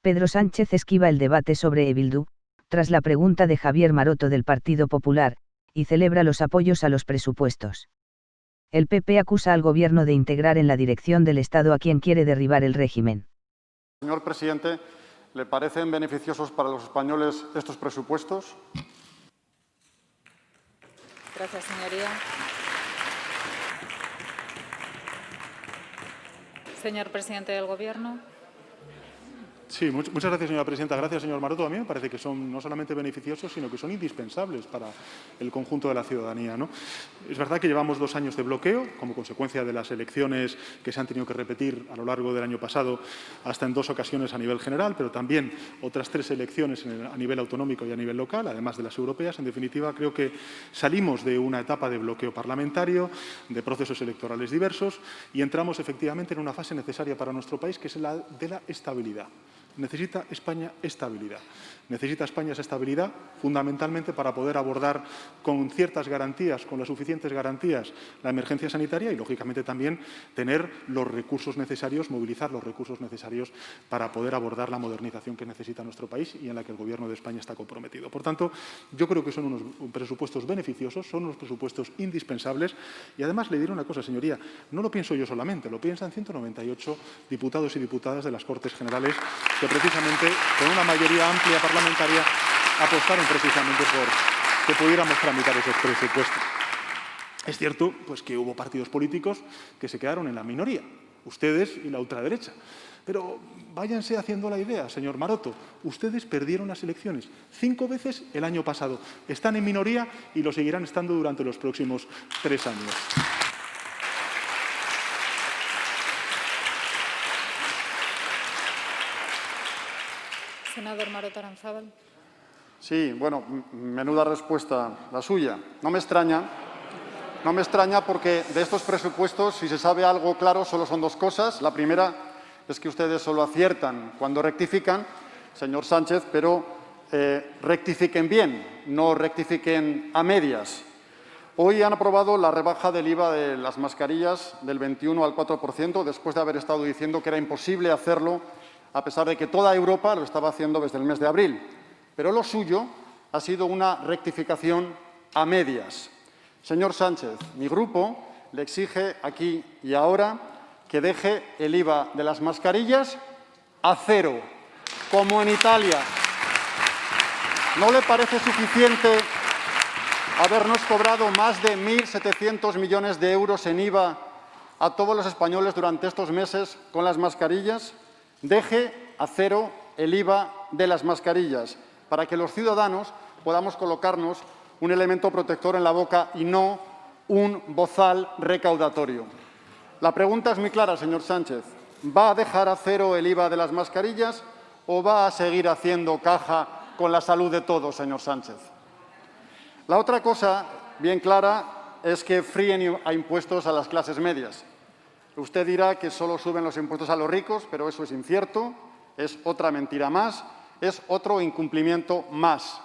Pedro Sánchez esquiva el debate sobre Bildu, tras la pregunta de Javier Maroto del Partido Popular, y celebra los apoyos a los presupuestos. El PP acusa al Gobierno de integrar en la dirección del Estado a quien quiere derribar el régimen. Señor presidente, ¿le parecen beneficiosos para los españoles estos presupuestos? Gracias, señoría. Señor presidente del Gobierno. Sí, muchas gracias, señora presidenta. Gracias, señor Maroto. A mí me parece que son no solamente beneficiosos, sino que son indispensables para el conjunto de la ciudadanía, ¿no? Es verdad que llevamos 2 años de bloqueo, como consecuencia de las elecciones que se han tenido que repetir a lo largo del año pasado hasta en 2 ocasiones a nivel general, pero también otras 3 elecciones a nivel autonómico y a nivel local, además de las europeas. En definitiva, creo que salimos de una etapa de bloqueo parlamentario, de procesos electorales diversos y entramos efectivamente en una fase necesaria para nuestro país, que es la de la estabilidad. Necesita España estabilidad. Necesita España esa estabilidad fundamentalmente para poder abordar con ciertas garantías, con las suficientes garantías, la emergencia sanitaria y, lógicamente, también tener los recursos necesarios, movilizar los recursos necesarios para poder abordar la modernización que necesita nuestro país y en la que el Gobierno de España está comprometido. Por tanto, yo creo que son unos presupuestos beneficiosos, son unos presupuestos indispensables y, además, le diré una cosa, señoría, no lo pienso yo solamente, lo piensan 198 diputados y diputadas de las Cortes Generales que precisamente con una mayoría amplia parlamentaria apostaron precisamente por que pudiéramos tramitar esos presupuestos. Es cierto pues, que hubo partidos políticos que se quedaron en la minoría, ustedes y la ultraderecha. Pero váyanse haciendo la idea, señor Maroto. Ustedes perdieron las elecciones 5 veces el año pasado. Están en minoría y lo seguirán estando durante los próximos 3 años. Senador Maroto Aranzábal. Sí, bueno, menuda respuesta la suya. No me extraña porque de estos presupuestos, si se sabe algo claro, solo son 2 cosas. La primera es que ustedes solo aciertan cuando rectifican, señor Sánchez, pero rectifiquen bien, no rectifiquen a medias. Hoy han aprobado la rebaja del IVA de las mascarillas del 21 al 4%, después de haber estado diciendo que era imposible hacerlo, a pesar de que toda Europa lo estaba haciendo desde el mes de abril. Pero lo suyo ha sido una rectificación a medias. Señor Sánchez, mi grupo le exige aquí y ahora que deje el IVA de las mascarillas a 0, como en Italia. ¿No le parece suficiente habernos cobrado más de 1.700 millones de euros en IVA a todos los españoles durante estos meses con las mascarillas? Deje a 0 el IVA de las mascarillas para que los ciudadanos podamos colocarnos un elemento protector en la boca y no un bozal recaudatorio. La pregunta es muy clara, señor Sánchez. ¿Va a dejar a 0 el IVA de las mascarillas o va a seguir haciendo caja con la salud de todos, señor Sánchez? La otra cosa bien clara es que fríen a impuestos a las clases medias. Usted dirá que solo suben los impuestos a los ricos, pero eso es incierto, es otra mentira más, es otro incumplimiento más.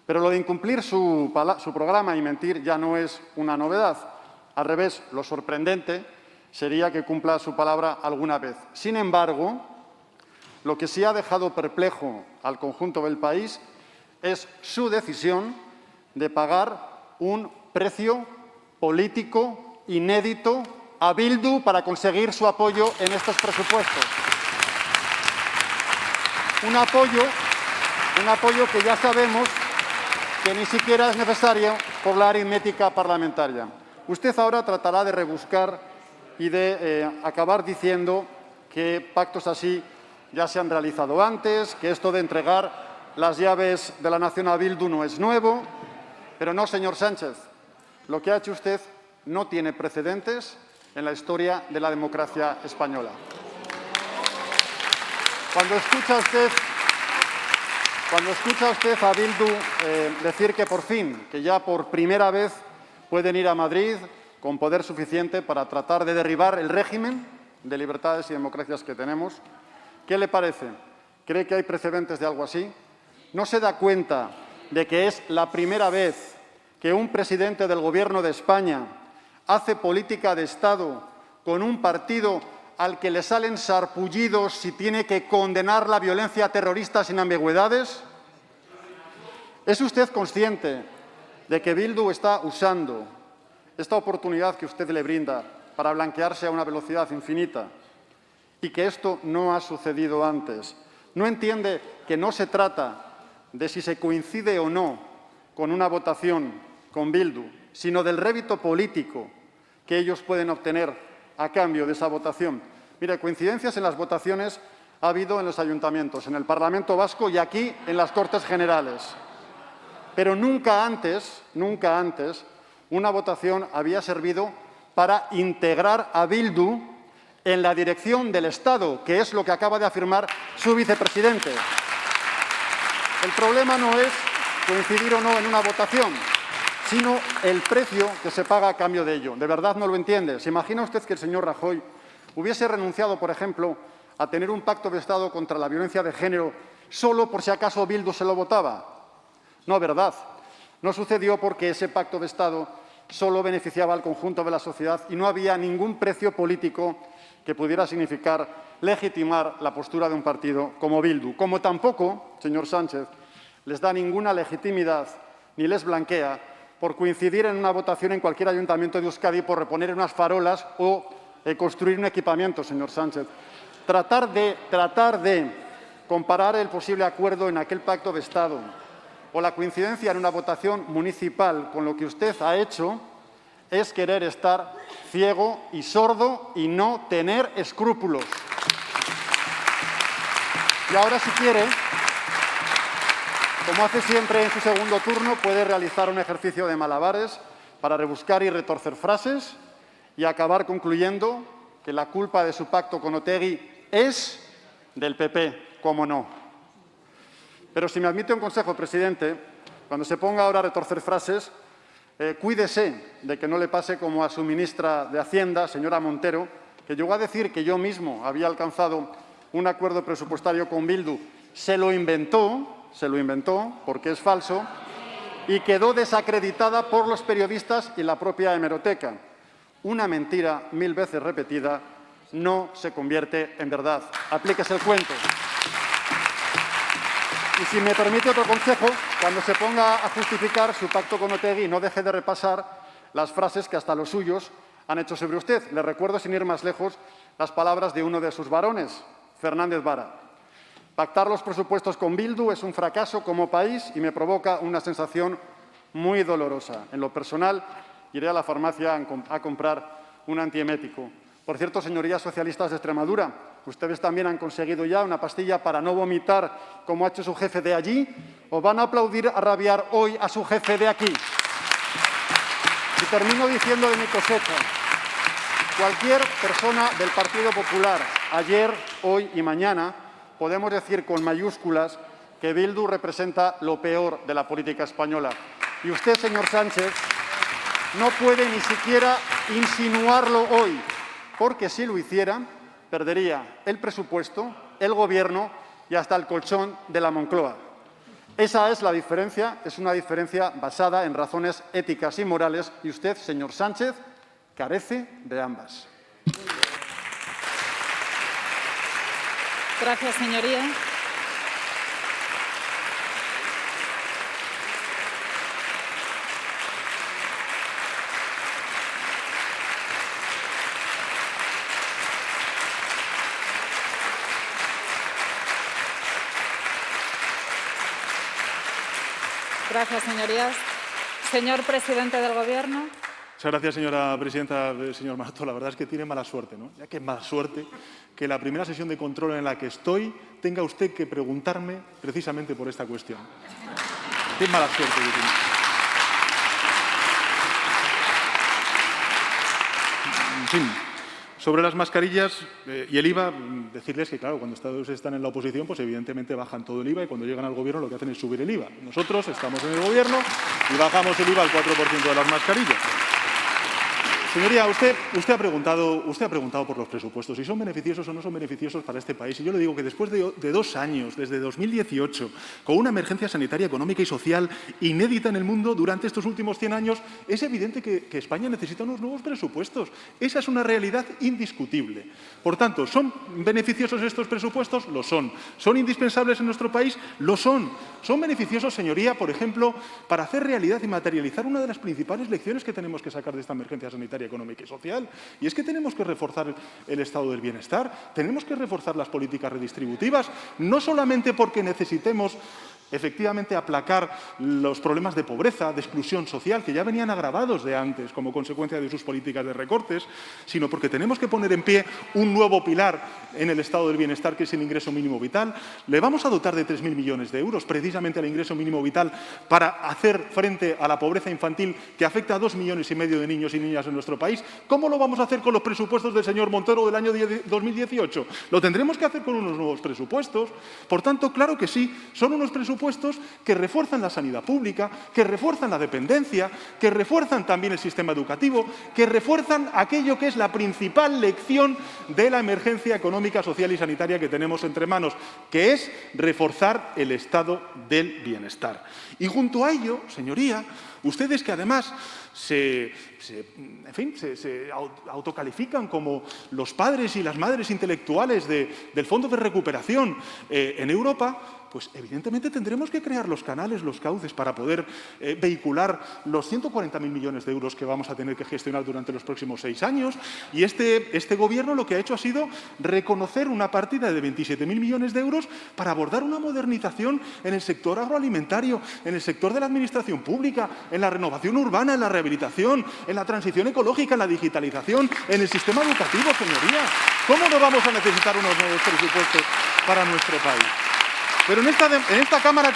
Pero lo de incumplir su programa y mentir ya no es una novedad. Al revés, lo sorprendente sería que cumpla su palabra alguna vez. Sin embargo, lo que sí ha dejado perplejo al conjunto del país es su decisión de pagar un precio político inédito a Bildu para conseguir su apoyo en estos presupuestos. Un apoyo que ya sabemos que ni siquiera es necesario por la aritmética parlamentaria. Usted ahora tratará de rebuscar y de acabar diciendo que pactos así ya se han realizado antes, que esto de entregar las llaves de la nación a Bildu no es nuevo. Pero no, señor Sánchez, lo que ha hecho usted no tiene precedentes en la historia de la democracia española. Cuando escucha usted a Bildu decir que por fin, que ya por primera vez pueden ir a Madrid con poder suficiente para tratar de derribar el régimen de libertades y democracias que tenemos, ¿qué le parece? ¿Cree que hay precedentes de algo así? ¿No se da cuenta de que es la primera vez que un presidente del Gobierno de España hace política de Estado con un partido al que le salen sarpullidos si tiene que condenar la violencia terrorista sin ambigüedades? ¿Es usted consciente de que Bildu está usando esta oportunidad que usted le brinda para blanquearse a una velocidad infinita y que esto no ha sucedido antes? ¿No entiende que no se trata de si se coincide o no con una votación con Bildu, sino del rédito político que ellos pueden obtener a cambio de esa votación? Mire, coincidencias en las votaciones ha habido en los ayuntamientos, en el Parlamento Vasco y aquí en las Cortes Generales. Pero nunca antes, una votación había servido para integrar a Bildu en la dirección del Estado, que es lo que acaba de afirmar su vicepresidente. El problema no es coincidir o no en una votación, sino el precio que se paga a cambio de ello. ¿De verdad no lo entiende? ¿Se imagina usted que el señor Rajoy hubiese renunciado, por ejemplo, a tener un pacto de Estado contra la violencia de género solo por si acaso Bildu se lo votaba? No, ¿verdad? No sucedió porque ese pacto de Estado solo beneficiaba al conjunto de la sociedad y no había ningún precio político que pudiera significar legitimar la postura de un partido como Bildu. Como tampoco, señor Sánchez, les da ninguna legitimidad ni les blanquea por coincidir en una votación en cualquier ayuntamiento de Euskadi por reponer unas farolas o construir un equipamiento, señor Sánchez. Tratar de comparar el posible acuerdo en aquel pacto de Estado o la coincidencia en una votación municipal con lo que usted ha hecho es querer estar ciego y sordo y no tener escrúpulos. Y ahora, si quiere, como hace siempre en su segundo turno, puede realizar un ejercicio de malabares para rebuscar y retorcer frases y acabar concluyendo que la culpa de su pacto con Otegi es del PP, cómo no. Pero si me admite un consejo, presidente, cuando se ponga ahora a retorcer frases, cuídese de que no le pase como a su ministra de Hacienda, señora Montero, que llegó a decir que yo mismo había alcanzado un acuerdo presupuestario con Bildu. Se lo inventó, porque es falso, y quedó desacreditada por los periodistas y la propia hemeroteca. Una mentira 1000 veces repetida no se convierte en verdad. Aplíquese el cuento. Y si me permite otro consejo, cuando se ponga a justificar su pacto con Otegi, no deje de repasar las frases que hasta los suyos han hecho sobre usted. Le recuerdo, sin ir más lejos, las palabras de uno de sus varones, Fernández Vara. Pactar los presupuestos con Bildu es un fracaso como país y me provoca una sensación muy dolorosa. En lo personal, iré a la farmacia a comprar un antiemético. Por cierto, señorías socialistas de Extremadura, ¿ustedes también han conseguido ya una pastilla para no vomitar como ha hecho su jefe de allí? ¿O van a aplaudir a rabiar hoy a su jefe de aquí? Y termino diciendo de mi cosecha. Cualquier persona del Partido Popular, ayer, hoy y mañana, podemos decir con mayúsculas que Bildu representa lo peor de la política española. Y usted, señor Sánchez, no puede ni siquiera insinuarlo hoy, porque si lo hiciera, perdería el presupuesto, el Gobierno y hasta el colchón de la Moncloa. Esa es la diferencia, es una diferencia basada en razones éticas y morales, y usted, señor Sánchez, carece de ambas. Gracias, señoría. Gracias, señorías. Señor presidente del Gobierno. Muchas gracias, señora presidenta. Señor Maroto, la verdad es que tiene mala suerte, ¿no? Ya que es mala suerte que la primera sesión de control en la que estoy tenga usted que preguntarme precisamente por esta cuestión. Qué mala suerte que tiene. En fin, sobre las mascarillas y el IVA, decirles que, claro, cuando ustedes están en la oposición, pues evidentemente bajan todo el IVA y cuando llegan al Gobierno lo que hacen es subir el IVA. Nosotros estamos en el Gobierno y bajamos el IVA al 4% de las mascarillas. Señoría, usted ha preguntado por los presupuestos, si son beneficiosos o no son beneficiosos para este país. Y yo le digo que después de 2 años, desde 2018, con una emergencia sanitaria, económica y social inédita en el mundo durante estos últimos 100 años, es evidente que España necesita unos nuevos presupuestos. Esa es una realidad indiscutible. Por tanto, ¿son beneficiosos estos presupuestos? Lo son. ¿Son indispensables en nuestro país? Lo son. Son beneficiosos, señoría, por ejemplo, para hacer realidad y materializar una de las principales lecciones que tenemos que sacar de esta emergencia sanitaria, económica y social, y es que tenemos que reforzar el estado del bienestar, tenemos que reforzar las políticas redistributivas, no solamente porque necesitemos efectivamente aplacar los problemas de pobreza, de exclusión social, que ya venían agravados de antes como consecuencia de sus políticas de recortes, sino porque tenemos que poner en pie un nuevo pilar en el estado del bienestar, que es el ingreso mínimo vital. Le vamos a dotar de 3.000 millones de euros precisamente al ingreso mínimo vital para hacer frente a la pobreza infantil que afecta a 2,5 millones de niños y niñas en nuestro país. ¿Cómo lo vamos a hacer con los presupuestos del señor Montoro del año 2018? Lo tendremos que hacer con unos nuevos presupuestos. Por tanto, claro que sí, son unos presupuestos que refuerzan la sanidad pública, que refuerzan la dependencia, que refuerzan también el sistema educativo, que refuerzan aquello que es la principal lección de la emergencia económica, social y sanitaria que tenemos entre manos, que es reforzar el estado del bienestar. Y junto a ello, señoría, ustedes que además se autocalifican como los padres y las madres intelectuales del Fondo de Recuperación en Europa, pues evidentemente tendremos que crear los canales, los cauces para poder vehicular los 140.000 millones de euros que vamos a tener que gestionar durante los próximos 6 años. Y este Gobierno lo que ha hecho ha sido reconocer una partida de 27.000 millones de euros para abordar una modernización en el sector agroalimentario, en el sector de la administración pública, en la renovación urbana, en la rehabilitación, en la transición ecológica, en la digitalización, en el sistema educativo, señoría. ¿Cómo no vamos a necesitar unos nuevos presupuestos para nuestro país? Pero en esta Cámara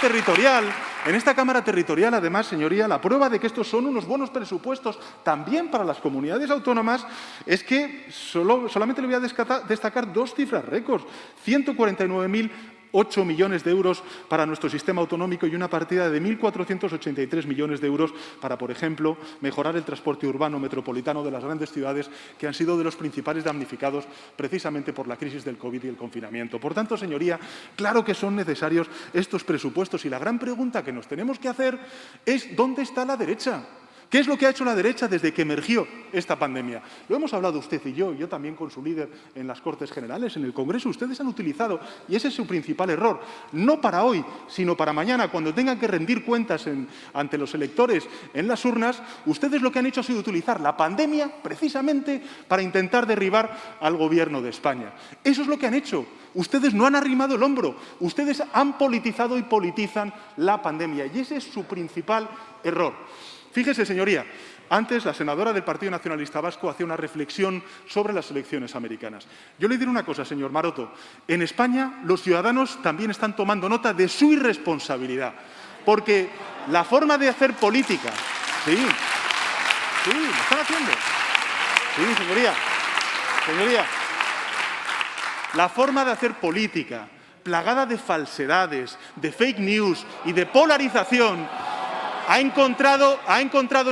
Territorial, además, señoría, la prueba de que estos son unos buenos presupuestos también para las comunidades autónomas es que solamente le voy a destacar 2 cifras récords: 149.008 millones de euros para nuestro sistema autonómico y una partida de 1.483 millones de euros para, por ejemplo, mejorar el transporte urbano metropolitano de las grandes ciudades, que han sido de los principales damnificados precisamente por la crisis del COVID y el confinamiento. Por tanto, señoría, claro que son necesarios estos presupuestos, y la gran pregunta que nos tenemos que hacer es ¿dónde está la derecha? ¿Qué es lo que ha hecho la derecha desde que emergió esta pandemia? Lo hemos hablado usted y yo también con su líder en las Cortes Generales, en el Congreso. Ustedes han utilizado, y ese es su principal error, no para hoy, sino para mañana, cuando tengan que rendir cuentas ante los electores en las urnas, ustedes lo que han hecho ha sido utilizar la pandemia precisamente para intentar derribar al Gobierno de España. Eso es lo que han hecho. Ustedes no han arrimado el hombro, ustedes han politizado y politizan la pandemia, y ese es su principal error. Fíjese, señoría, antes la senadora del Partido Nacionalista Vasco hacía una reflexión sobre las elecciones americanas. Yo le diré una cosa, señor Maroto. En España los ciudadanos también están tomando nota de su irresponsabilidad, porque la forma de hacer política... Sí, lo están haciendo. Sí, señoría. La forma de hacer política, plagada de falsedades, de fake news y de polarización, ha encontrado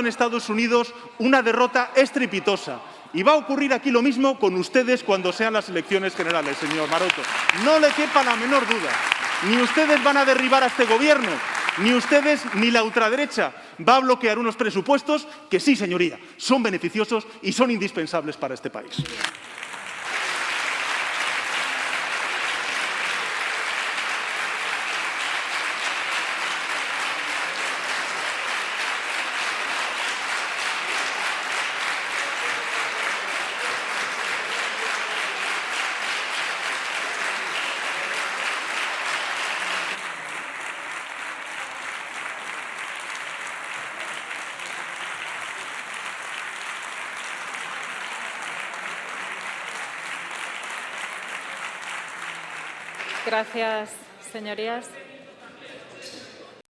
en Estados Unidos una derrota estrepitosa. Y va a ocurrir aquí lo mismo con ustedes cuando sean las elecciones generales, señor Maroto. No le quepa la menor duda. Ni ustedes van a derribar a este Gobierno, ni ustedes ni la ultraderecha va a bloquear unos presupuestos que sí, señoría, son beneficiosos y son indispensables para este país. Gracias, señorías.